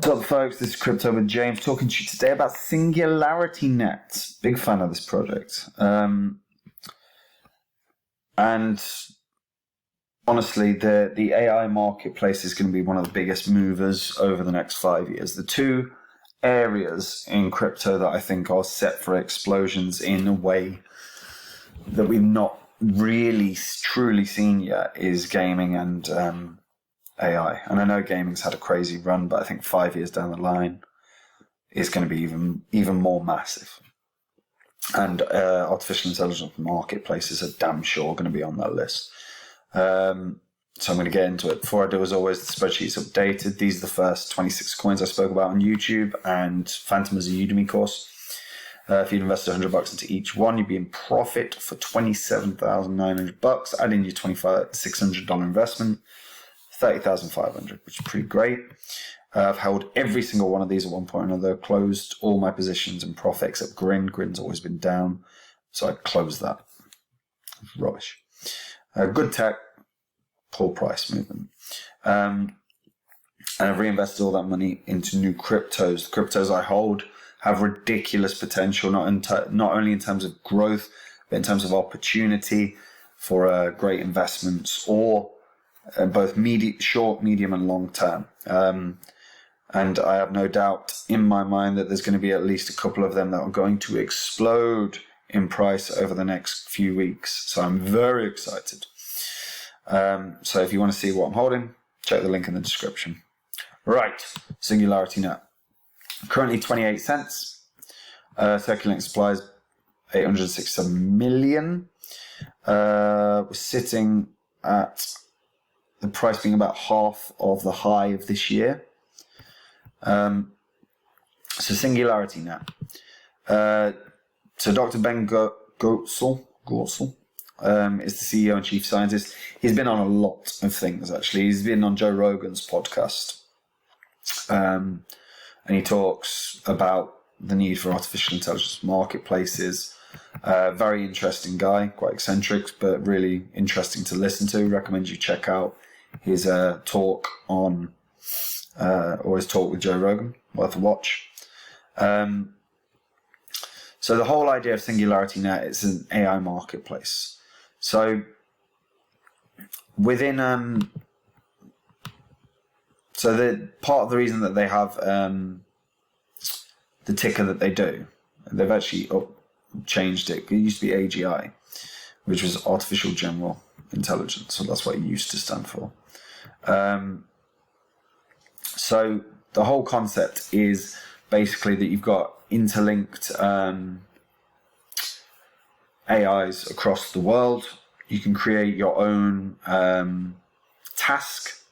What's up, folks? This is Crypto with James, talking to you today about Singularitynet. Big fan of this project. And honestly, the AI marketplace is going to be one of the biggest movers over the next 5 years. The two areas in crypto that I think are set for explosions in a way that we've not really truly seen yet is gaming and AI. And I know gaming's had a crazy run, but I think 5 years down the line is going to be even more massive. And artificial intelligence marketplaces are damn sure going to be on that list. So I'm going to get into it. Before I do, as always, the spreadsheet's updated. These are the first 26 coins I spoke about on YouTube, and Phantom is a Udemy course. If you'd invested $100 into each one, you'd be in profit for $27,900. Add in your $2,600 investment, $30,500, which is pretty great. I've held every single one of these at one point or another. Closed all my positions in profit except Grin. Grin's always been down, so I closed that. Rubbish. Good tech, poor price movement. And I've reinvested all that money into new cryptos. The cryptos I hold have ridiculous potential, not only in terms of growth, but in terms of opportunity for great investments, or both short, medium, and long term. And I have no doubt in my mind that there's going to be at least a couple of them that are going to explode in price over the next few weeks. So I'm very excited. So if you want to see what I'm holding, check the link in the description. Right, Singularitynet. Currently 28 cents. Circulating supplies 867 million. We're sitting at the price being about half of the high of this year. So Singularitynet. So Dr. Ben Goetzel is the CEO and chief scientist. He's been on a lot of things, actually. He's been on Joe Rogan's podcast. And he talks about the need for artificial intelligence marketplaces. Very interesting guy, quite eccentric, but really interesting to listen to. Recommend you check out his talk on, or his talk with Joe Rogan. Worth a watch. So the whole idea of Singularitynet is an AI marketplace. So within, so the part of the reason that they have the ticker that they do, they've actually changed it. It used to be AGI, which was Artificial General Intelligence. So that's what it used to stand for. So the whole concept is basically that you've got interlinked AIs across the world. You can create your own task.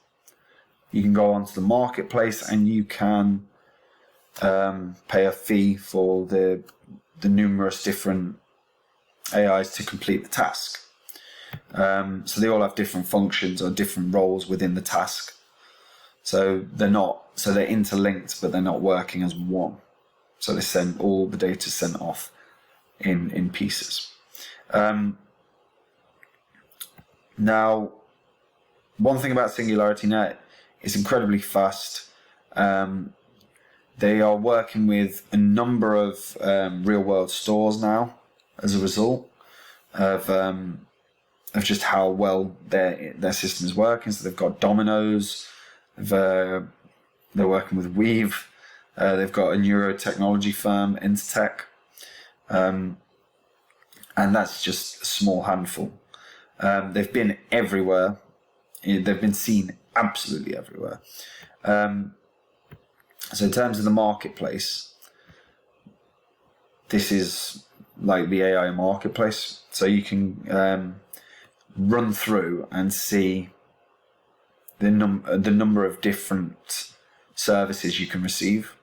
You can go onto the marketplace and you can pay a fee for the numerous different AIs to complete the task. So they all have different functions or different roles within the task. So they're interlinked, but they're not working as one. So they send all the data sent off in pieces. Now, one thing about Singularitynet, it's incredibly fast. They are working with a number of real-world stores now as a result of just how well their system is working. So they've got Domino's, they're working with Weave, they've got a neurotechnology firm, Intertech, and that's just a small handful. They've been everywhere. They've been seen absolutely everywhere. So in terms of the marketplace, this is like the AI marketplace. So you can run through and see the number of different services you can receive.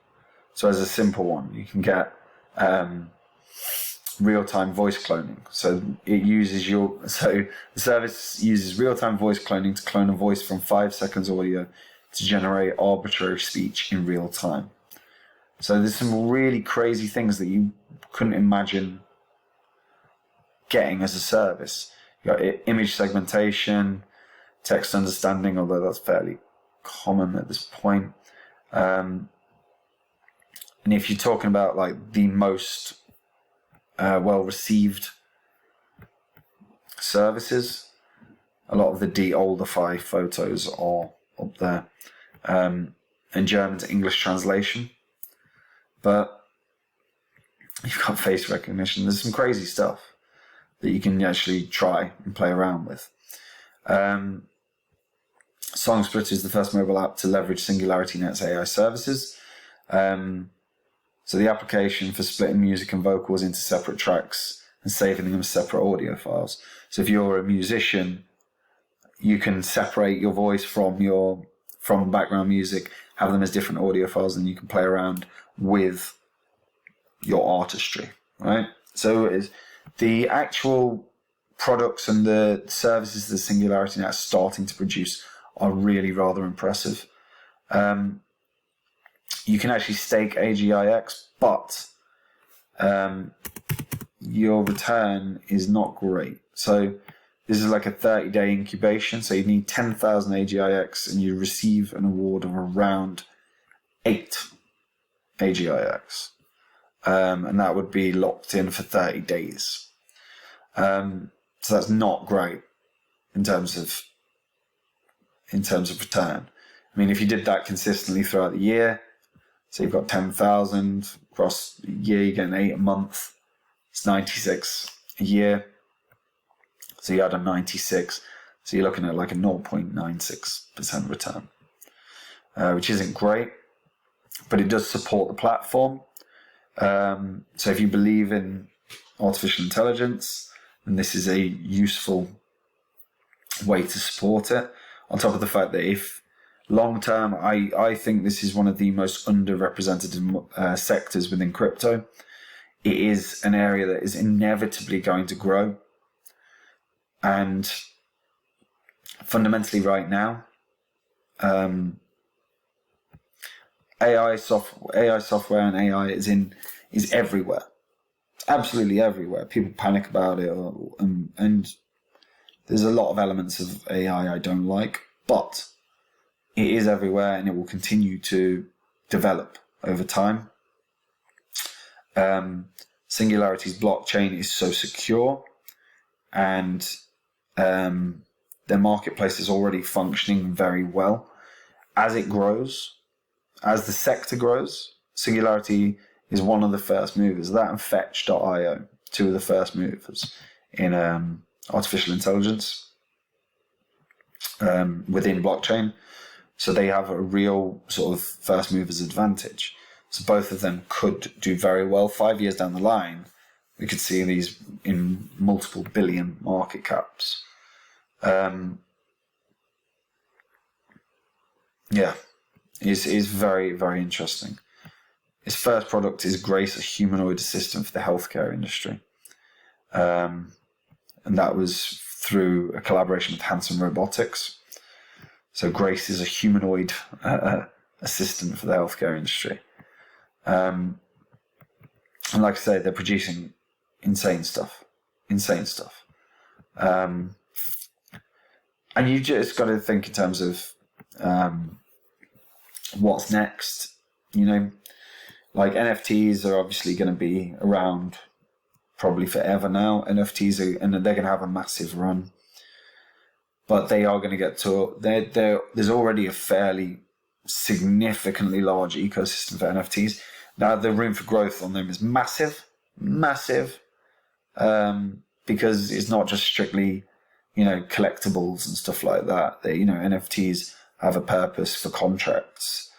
So as a simple one, you can get real-time voice cloning. So the service uses real-time voice cloning to clone a voice from 5 seconds audio to generate arbitrary speech in real time. So there's some really crazy things that you couldn't imagine getting as a service. You got image segmentation, text understanding, although that's fairly common at this point. And if you're talking about like the most well-received services, a lot of the older photos are up there, and German to English translation. But you've got face recognition. There's some crazy stuff that you can actually try and play around with. Song Splitter is the first mobile app to leverage Singularity.net's AI services. So the application for splitting music and vocals into separate tracks and saving them as separate audio files. So if you're a musician, you can separate your voice from background music, have them as different audio files, and you can play around with your artistry, right? So the actual products and the services that Singularity.net is starting to produce are really rather impressive. You can actually stake AGIX, but your return is not great. So this is like a 30-day incubation. So you need 10,000 AGIX and you receive an award of around 8 AGIX. And that would be locked in for 30 days. So that's not great in terms of return. I mean, if you did that consistently throughout the year, so you've got 10,000 across the year, you're getting 8 a month. It's 96 a year. So you add a 96. So you're looking at like a 0.96% return, which isn't great, but it does support the platform. So if you believe in artificial intelligence, then this is a useful way to support it. On top of the fact that if long term, I think this is one of the most underrepresented sectors within crypto. It is an area that is inevitably going to grow. And fundamentally right now, AI software and AI is everywhere. It's absolutely everywhere. People panic about it, and there's a lot of elements of AI I don't like, but it is everywhere and it will continue to develop over time. Singularity's blockchain is so secure, and their marketplace is already functioning very well. As it grows, as the sector grows, Singularity is one of the first movers. That and Fetch.io, two of the first movers in artificial intelligence within blockchain. So they have a real sort of first mover's advantage. So both of them could do very well. 5 years down the line, we could see these in multiple billion market caps. It's very, very interesting. Its first product is Grace, a humanoid assistant for the healthcare industry. And that was through a collaboration with Hanson Robotics. So Grace is a humanoid assistant for the healthcare industry. And like I say, they're producing insane stuff. And you just got to think in terms of what's next. You know, like NFTs are obviously going to be around probably forever now. NFTs and they're going to have a massive run. But they are going to get to there's already a fairly significantly large ecosystem for NFTs. Now the room for growth on them is massive, because it's not just strictly, collectibles and stuff like that. They, NFTs have a purpose for contracts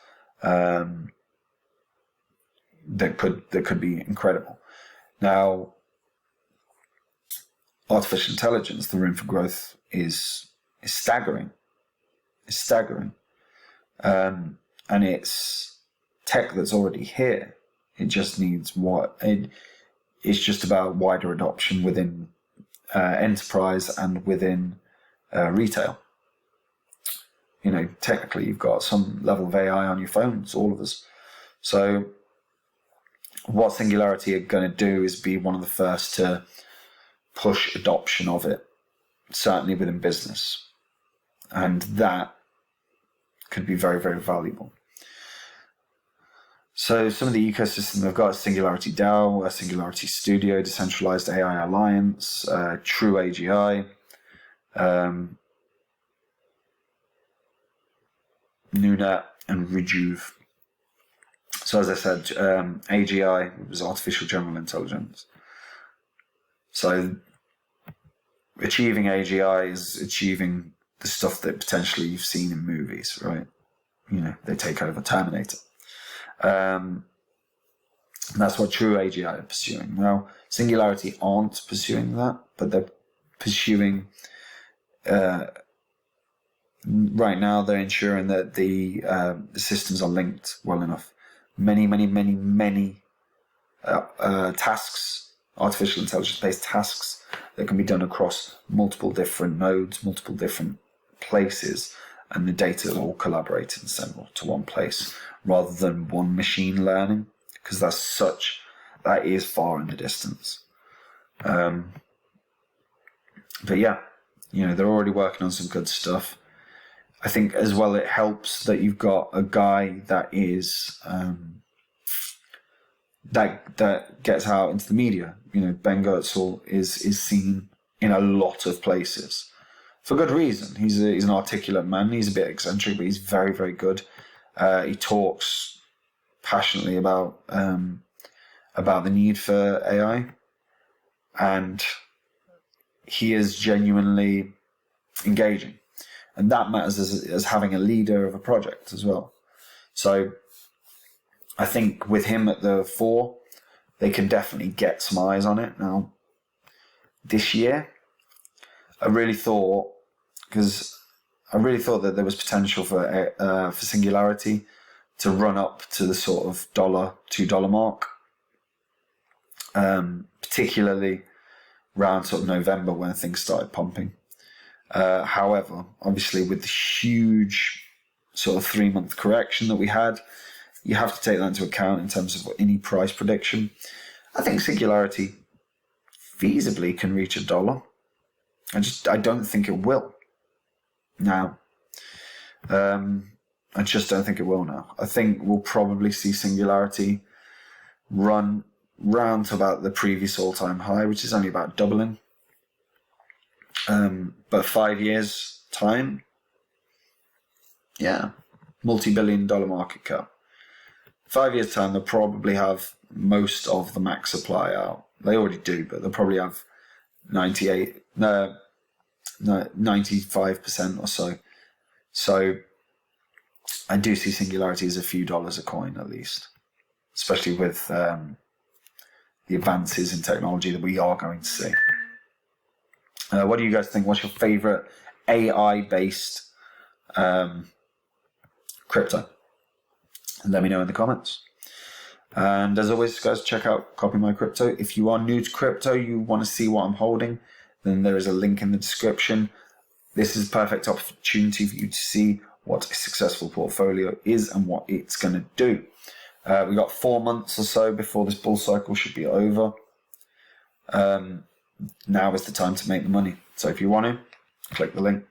that could be incredible. Now, artificial intelligence, the room for growth is staggering. It's staggering. And it's tech that's already here. It just needs it's just about wider adoption within enterprise and within retail. Technically you've got some level of AI on your phones, all of us. So what Singularity are going to do is be one of the first to push adoption of it, certainly within business. And that could be very, very valuable. So some of the ecosystems they've got: Singularity DAO, Singularity Studio, Decentralized AI Alliance, True AGI, Nunet, and Rejuve. So as I said, AGI was artificial general intelligence. So achieving AGI is achieving the stuff that potentially you've seen in movies, right? You know, they take over Terminator. And that's what True AGI are pursuing. Now, Singularity aren't pursuing that, but they're pursuing... right now, they're ensuring that the systems are linked well enough. Many tasks, artificial intelligence-based tasks that can be done across multiple different nodes, multiple different places, and the data all collaborated and sent to one place, rather than one machine learning, because that is far in the distance. But yeah, you know, they're already working on some good stuff. I think as well it helps that you've got a guy that is that gets out into the media. You know, Ben Goertzel is seen in a lot of places for good reason. He's an articulate man. He's a bit eccentric, but he's very, very good. He talks passionately about the need for AI, and he is genuinely engaging. And that matters as having a leader of a project as well. So I think with him at the fore, they can definitely get some eyes on it. Now, this year, I really thought that there was potential for Singularity to run up to the sort of $2 mark, particularly around sort of November when things started pumping. However, obviously with the huge sort of 3-month correction that we had, you have to take that into account in terms of any price prediction. I think Singularity feasibly can reach $1. I don't think it will now. I just don't think it will now. I think we'll probably see Singularity run round to about the previous all-time high, which is only about doubling. But 5 years' time, yeah, multi-billion-dollar market cap. 5 years' time, they'll probably have most of the max supply out. They already do, but they'll probably have 95% or so. So I do see Singularity as a few dollars a coin at least, especially with the advances in technology that we are going to see. What do you guys think? What's your favorite AI-based crypto? Let me know in the comments. And as always, guys, check out Copy My Crypto. If you are new to crypto, you want to see what I'm holding, then there is a link in the description. This is a perfect opportunity for you to see what a successful portfolio is and what it's going to do. We've got 4 months or so before this bull cycle should be over. Now is the time to make the money. So if you want to, click the link.